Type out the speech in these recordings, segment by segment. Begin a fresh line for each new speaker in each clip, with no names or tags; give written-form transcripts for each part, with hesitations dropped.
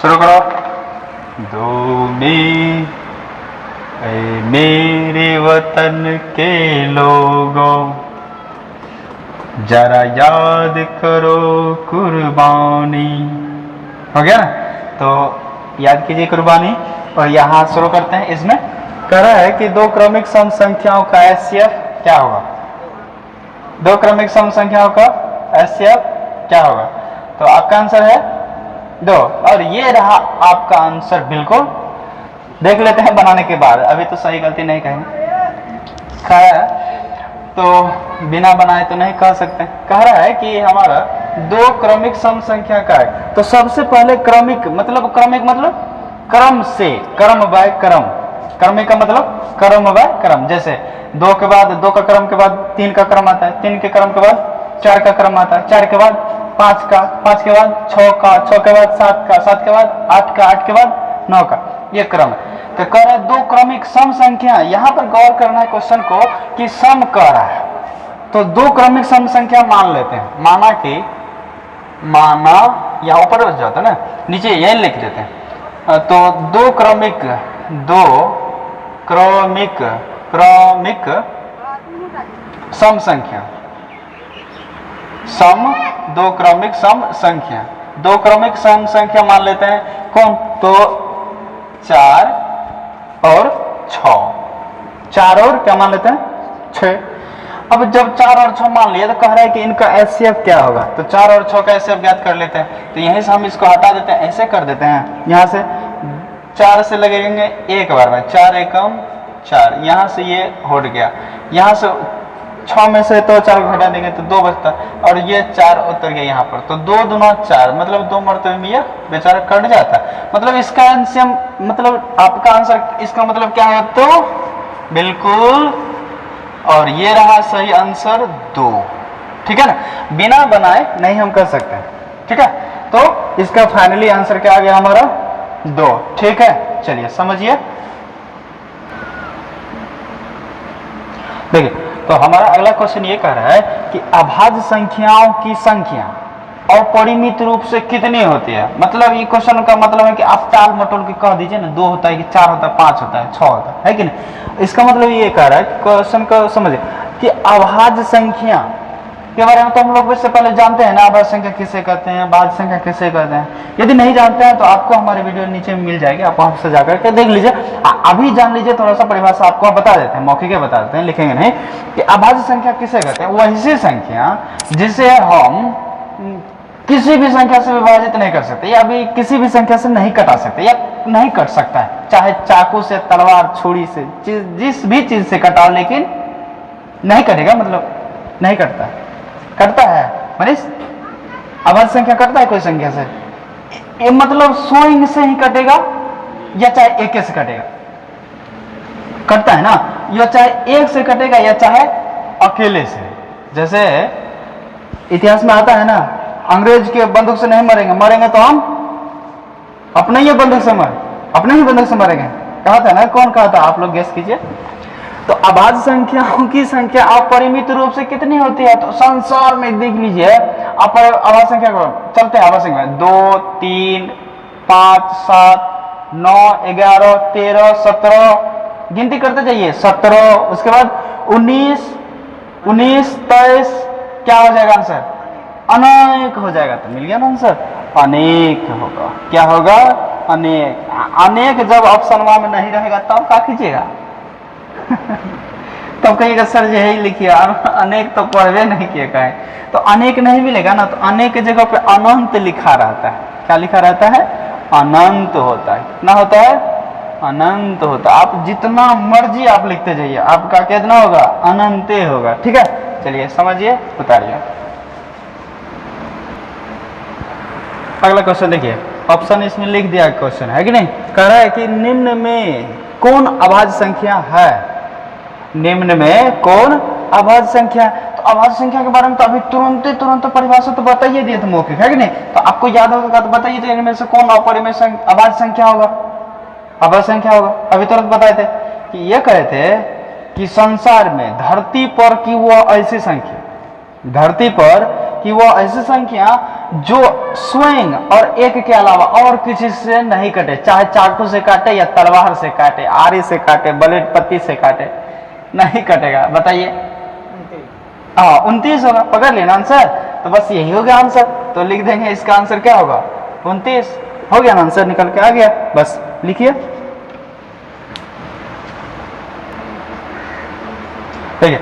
शुरू करो। दो में ऐ मेरे वतन के लोगों, जरा याद करो कुर्बानी। हो गया ना? तो याद कीजिए कुर्बानी। और यहाँ शुरू करते हैं। इसमें कह रहा है कि दो क्रमिक सम संख्याओं का एचसीएफ क्या होगा। दो क्रमिक सम संख्याओं का एचसीएफ क्या होगा? तो आपका आंसर है 2। और ये रहा आपका आंसर। बिल्कुल देख लेते हैं बनाने के बाद, अभी तो सही गलती नहीं कहेंगे। खैर, तो बिना बनाए तो नहीं कह सकते। कह रहा है कि हमारा दो क्रमिक सम संख्या का है। तो सबसे पहले क्रमिक मतलब क्रम से, क्रम बाय क्रम। क्रमिक का मतलब क्रम बाय क्रम। जैसे 2 के बाद 2 का क्रम के बाद 3 का क्रम आता है, 3 के क्रम के बाद 4 का क्रम आता है, 4 के बाद 5 का, 5 के बाद 6 का, 6 के बाद 7 का, 7 के बाद 8 का, 8 के बाद 9 का, ये क्रम है। तो कह रहा है दो क्रमिक सम संख्या। यहां पर गौर करना है क्वेश्चन को कि सम कह रहा है। तो दो क्रमिक सम संख्या मान लेते हैं। माना यहाँ ऊपर बच जाता है ना, नीचे यही लिख देते हैं। तो दो क्रमिक सम संख्या, दो क्रमिक सम संख्या मान लेते हैं। कौन? तो 4 और 6। 4 और क्या मान लेते हैं? 6। अब जब 4 और 6 मान लिया तो कह रहा है कि इनका एचसीएफ क्या होगा। तो 4 और 6 का एचसीएफ ज्ञात कर लेते हैं। तो यहीं से हम इसको हटा देते हैं, ऐसे कर देते हैं। यहाँ से 4 से लगेंगे एक बार में, 4 एकम 4, यहाँ से ये हट गया। यहाँ से 6 में से तो 4 घटा देंगे तो 2 बचता, और ये 4 उतर गया यहाँ पर। तो 2 दूना 4, मतलब 2 मरतबे में ये बेचारा कट जाता। मतलब इसका आंसर, मतलब आपका आंसर, इसका मतलब क्या है? तो बिल्कुल, और ये रहा सही आंसर 2। ठीक है ना? बिना बनाए नहीं हम कर सकते। ठीक है? तो इसका फाइनली आंसर क्या आ गया हमारा? 2। ठीक है, चलिए समझिए। देखिए, तो हमारा अगला क्वेश्चन ये कह रहा है कि अभाज्य संख्याओं की संख्या अपरिमित रूप से कितनी होती है। मतलब ये क्वेश्चन का मतलब है कि आप टाल मटोल के कह दीजिए ना, 2 होता है कि 4 होता है, 5 होता है, 6 होता है कि नहीं। इसका मतलब ये कह रहा है, क्वेश्चन को समझिए कि अभाज्य संख्या के बारे में तो हम लोग इससे पहले जानते हैं ना, अभाज्य संख्या किसे कहते हैं, भाज्य संख्या किसे कहते हैं। यदि नहीं जानते हैं तो आपको हमारे वीडियो नीचे मिल जाएगी, आप वहां से जाकर के देख लीजिए। अभी जान लीजिए, थोड़ा सा परिभाषा आपको बता देते हैं, मौखिक बता देते हैं, लिखेंगे नहीं। कि अभाज्य संख्या किसे कहते हैं? वैसी संख्या जिसे हम किसी भी संख्या से विभाजित नहीं कर सकते, या अभी किसी भी संख्या से नहीं कटा सकते, या नहीं कट सकता है, चाहे चाकू से, तलवार, छुरी से, जिस भी चीज से कटाओ, लेकिन नहीं कटेगा। मतलब नहीं कटता, कटता है मनीष? अभाज्य संख्या कटता है कोई संख्या से? ये मतलब स्वयं से ही कटेगा, या चाहे एक से कटेगा? कटता है ना, या चाहे एक से कटेगा या चाहे अकेले से। जैसे इतिहास में आता है ना, अंग्रेज के बंदूक से नहीं मरेंगे, मरेंगे तो हम अपने ही बंदूक से मरेंगे। कहा था ना, कौन कहा था? आप लोग गेस कीजिए। तो अभाज्य संख्याओं की संख्या अपरिमित रूप से कितनी होती है? तो संसार में देख लीजिए, अभाज्य संख्या को चलते हैं। अभाज्य संख्या 2, 3, 5, 7, 9, 11, 13, 17, गिनती करते जाइए। 17, उसके बाद 19, 23, क्या हो जाएगा आंसर? अनेक हो जाएगा। तो मिल गया ना आंसर, अनेक होगा। क्या होगा? अनेक। अनेक जब ऑप्शन में नहीं रहेगा तब क्या कीजिएगा? तब कहिएगा सर यही लिखिए, अनेक तो पढ़वे नहीं किए कहे। तो अनेक नहीं मिलेगा ना, तो अनेक की जगह पे अनंत लिखा रहता है। क्या लिखा रहता है? अनंत होता है। कितना होता है? अनंत होता है। आप जितना मर्जी आप लिखते जाइए, आपका कितना होगा? अनंत होगा। ठीक है, चलिए समझिए, उतारिए। अगला क्वेश्चन देखिए, ऑप्शन इसमें लिख दिया क्वेश्चन है कि नहीं। कह रहा है कि निम्न में कौन अभाज्य संख्या है? निम्न में कौन अभाज्य संख्या? तो अभाज्य संख्या के बारे में तो अभी तुरंत परिभाषा तो बताइए दिए थे मौखिक, है कि नहीं। तो आपको याद होगा तो बताइए, तो इनमें से कौन अपरिमेय अभाज्य संख्या होगा? अभाज्य संख्या होगा। अभी तुरंत बताए थे कि ये कहे थे कि संसार में धरती पर की वो ऐसी संख्या, धरती पर की वो ऐसी संख्या जो स्वयं और एक के अलावा और किसी से नहीं कटे, चाहे चाकू से काटे या तलवार से काटे, आरी से काटे, ब्लेड पत्ती से काटे, नहीं कटेगा। बताइए। हाँ 29 होगा, पकड़ लेना आंसर। तो बस यही हो गया आंसर। तो लिख देंगे इसका आंसर क्या होगा 29। हो गया ना, आंसर निकल के आ गया। बस लिखिए। ठीक है,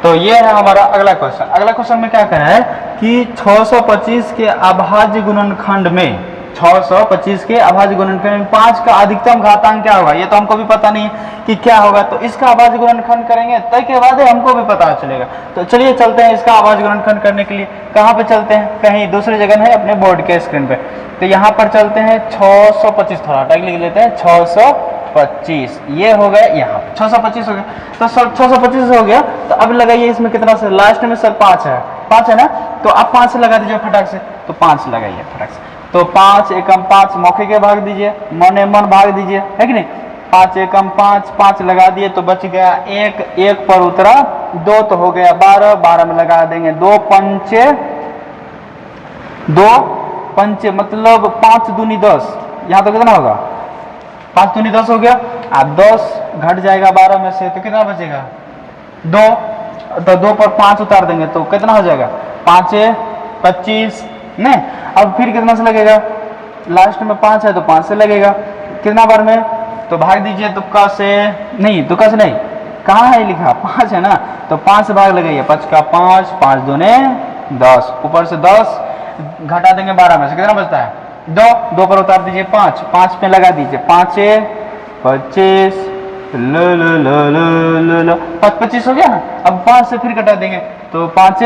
तो ये है हमारा अगला क्वेश्चन। अगला क्वेश्चन में क्या कहना है कि 625 के अभाज्य गुणनखंड में 625 के अभाज्य गुणनखंड में 5 का अधिकतम घातांक क्या होगा। ये तो हमको भी पता नहीं है कि क्या होगा, तो इसका अभाज्य गुणनखंड करेंगे तय के बाद हमको भी पता चलेगा। तो चलिए चलते हैं इसका अभाज्य गुणनखंड करने के लिए। कहाँ पे चलते हैं, कहीं दूसरी जगह है अपने बोर्ड के स्क्रीन पे। तो यहाँ पर चलते हैं 625, थोड़ा टैग लिख लेते हैं 625। ये हो गया, यहाँ 625 हो गया। तो सर 625 हो गया, तो अब लगाइए इसमें कितना से, लास्ट में सर 5 है, 5 है ना, तो अब 5 से लगा दीजिए फटाक से। तो 5 लगाइए फटाक से। तो 5 एकम 5 मौके के भाग दीजिए, मन मन भाग दीजिए, है कि नहीं। 5 एकम 5, 5 लगा दिए तो बच गया 1, 1 पर उतरा 2 तो हो गया 12, 12 में लगा देंगे 2 पंचे, 2 पंचे मतलब 5 दूनी 10। यहाँ तो कितना होगा 5 दूनी 10 हो गया। अब 10 घट जाएगा 12 में से, तो कितना बचेगा 2। तो 2 पर 5 उतार देंगे तो कितना हो जाएगा 5 25 नहीं। अब फिर कितना से लगेगा, लास्ट में 5 है तो 5 से लगेगा। कितना बार में, तो भाग दीजिए तुक्का से, नहीं तुक्का से नहीं, कहाँ है लिखा 5 है ना, तो 5 से भाग लगाइए। 5 का 5, 5 दूने 10, ऊपर से 10 घटा देंगे 12 में से, कितना बचता है 2। 2 पर उतार दीजिए 5, 5 पे लगा दीजिए 5 25 लो 25 हो गया ना। अब 5 से फिर घटा देंगे तो 5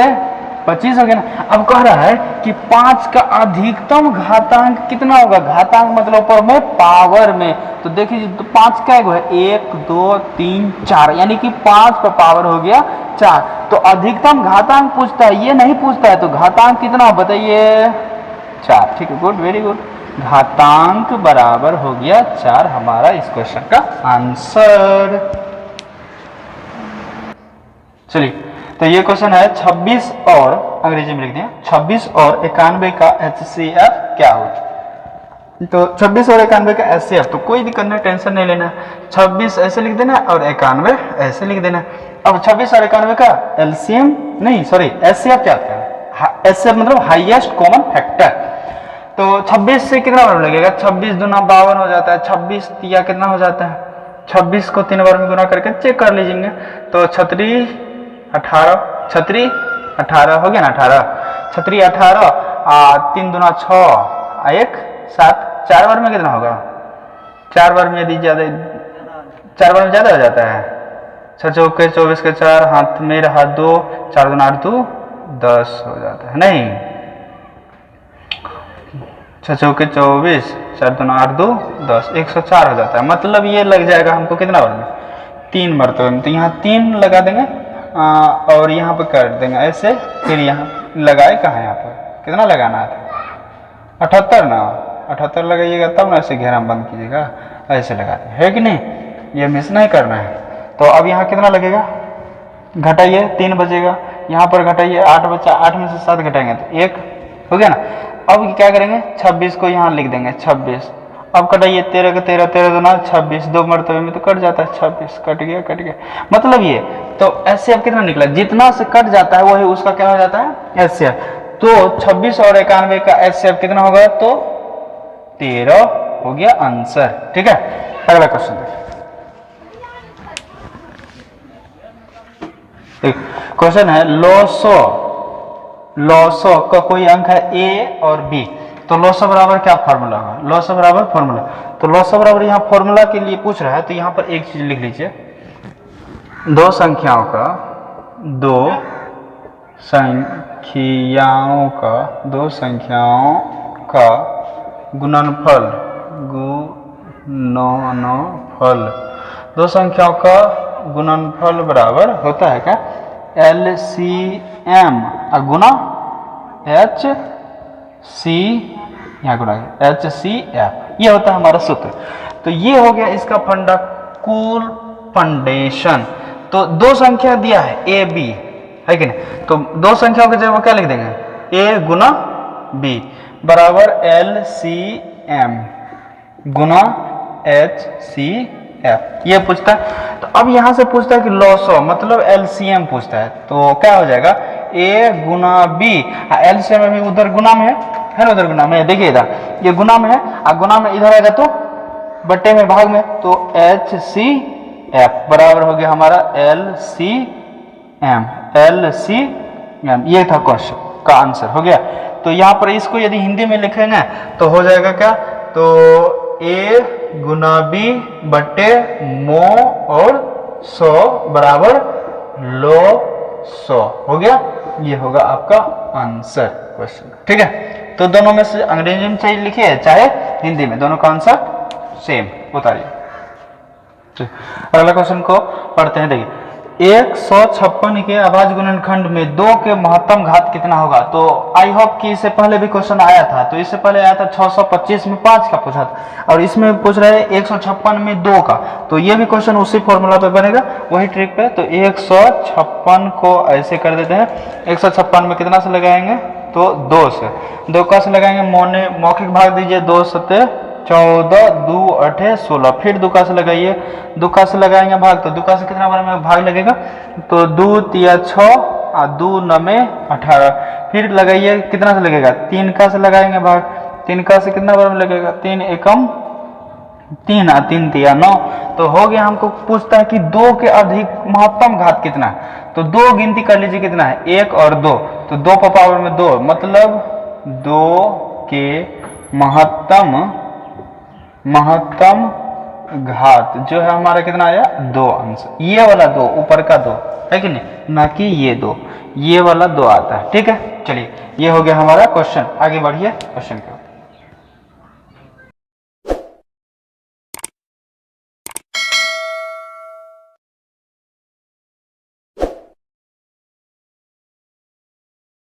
25 हो गया ना। अब कह रहा है कि 5 का अधिकतम घातांक कितना होगा, घातांक मतलब पर में पावर में। तो देखिए तो 5 का है 1 2 3 4, यानी कि 5 का पावर हो गया 4। तो अधिकतम घातांक पूछता है, ये नहीं पूछता है। तो घातांक कितना बताइए 4। ठीक है, गुड, वेरी गुड। घातांक बराबर हो गया 4 हमारा इस क्वेश्चन का आंसर। चलिए, तो ये क्वेश्चन है 26 और अंग्रेजी में लिख दिया 26 और 91 का HCF क्या होगा। तो 26 और 91 का HCF, तो कोई दिक्कत नहीं, टेंशन नहीं लेना। 26 ऐसे लिख देना और 91 ऐसे लिख देना। अब 26 और 91 का LCM नहीं सॉरी HCF क्या होता है, HCF मतलब हाईएस्ट कॉमन फैक्टर। तो 26 से कितना बार लगेगा, 26 दूना 52 हो जाता है, 26 तिया कितना हो जाता है, 26 को 3 बार में गुना करके चेक कर लीजिएगा। तो 18 हो गया ना 18, 18 3 दूना 6 1 7, 4 बार में कितना होगा, 4 बार में यदि ज्यादा, 4 बार में ज्यादा हो जाता है। 6 चौके 24 के 4, हाथ में रहा 2, 4 दूना 8 2 10 हो जाता है, नहीं 6 चौके 24, 4 दूना 8 2 10, 104 हो जाता है। मतलब ये लग जाएगा हमको कितना बार में, 3 मरतबे में। तो यहाँ 3 लगा देंगे और यहाँ पे कर देंगे ऐसे, फिर यहाँ लगाए कहाँ, यहाँ पर कितना लगाना है 78 ना, 78 लगाइएगा तब ना ऐसे घेरा बंद कीजिएगा, ऐसे लगा दें, है कि नहीं, ये मिस नहीं करना है। तो अब यहाँ कितना लगेगा, घटाइए 3 बचेगा, यहाँ पर घटाइए 8 बचा, 8 में से 7 घटाएंगे तो 1 हो गया ना। अब क्या करेंगे 26 को यहाँ लिख देंगे 26, अब कटाइए 13 का 13, 13 दूना 26, 2 मरतबे में तो कट जाता है 26, कट गया कट गया। मतलब ये तो HCF कितना निकला, जितना से कट जाता है वही उसका क्या हो जाता है HCF। तो 26 और 91 का HCF कितना होगा, तो 13 हो गया आंसर। ठीक है, अगला क्वेश्चन देखिए। क्वेश्चन है लॉसो का कोई अंक है A और B, तो लॉसो बराबर क्या फार्मूला होगा, लॉसो बराबर फार्मूला। तो लॉसो बराबर यहाँ फार्मूला के लिए पूछ रहा है, तो यहाँ पर एक चीज लिख लीजिए, दो संख्याओं का गुणनफल, दो संख्याओं का गुणनफल बराबर होता है क्या LCM गुना HC, यहाँ गुना HCF, ये होता है हमारा सूत्र। तो ये हो गया इसका फंडा, कुल फंडेशन। तो दो संख्या दिया है A B, है कि नहीं, तो दो संख्याओं की जगह क्या लिख देंगे A गुना बी बराबर LCM गुना HCF, ये पूछता है। तो अब यहाँ से पूछता है कि लॉसो मतलब LCM पूछता है, तो क्या हो जाएगा A गुना B, LCM अभी उधर गुना में है ना, उधर गुना में देखिए इधर ये गुना में है, गुना में इधर आएगा तो बट्टे में भाग में, तो HCF बराबर हो गया हमारा LCM, ये था क्वेश्चन का आंसर हो गया। तो यहाँ पर इसको यदि हिंदी में लिखेंगे तो हो जाएगा क्या, तो A गुना B बट्टे मो और 100 बराबर लो 100 हो गया, ये होगा आपका आंसर क्वेश्चन, ठीक है। तो दोनों में से अंग्रेजी में चाहे लिखिए चाहे हिंदी में, दोनों का आंसर सेम उतारिए। अगला क्वेश्चन को पढ़ते हैं, देखिए 156 के अभाज्य गुणनखंड में 2 के महत्तम घात कितना होगा। तो आई होप कि इससे पहले भी क्वेश्चन आया था, तो इससे पहले आया था 625 में 5 का पूछा था, और इसमें पूछ रहे हैं 156 में 2 का, तो ये भी क्वेश्चन उसी फॉर्मूला पे बनेगा, वही ट्रिक पे। तो 156 को ऐसे कर देते हैं, 156 में कितना से लगाएंगे, तो 2 से, 2 का से लगाएंगे, मौखिक भाग दीजिए, 2 सत्ते 14, 2 8 16, फिर 2 का से लगाइए, 2 का से लगाएंगे भाग, तो 2 का से कितना बार में भाग लगेगा, तो 2 तिया 6 और 2 9 18, फिर लगाइए कितना से लगेगा, 3 का से लगाएंगे भाग, 3 का से कितना बार में लगेगा, 3 एकम 3 और 3 तिया 9, तो हो गया। हमको पूछता है कि 2 के अधिक महत्तम घात कितना है, तो 2 गिनती कर लीजिए कितना है, 1 और 2, तो 2 पर पावर में 2, मतलब 2 के महत्तम घात जो है हमारा कितना आया, 2 आंसर, ये वाला 2 ऊपर का 2 है कि नहीं, ना कि ये 2, ये वाला 2 आता है, ठीक है। चलिए ये हो गया हमारा क्वेश्चन, आगे बढ़िए क्वेश्चन के।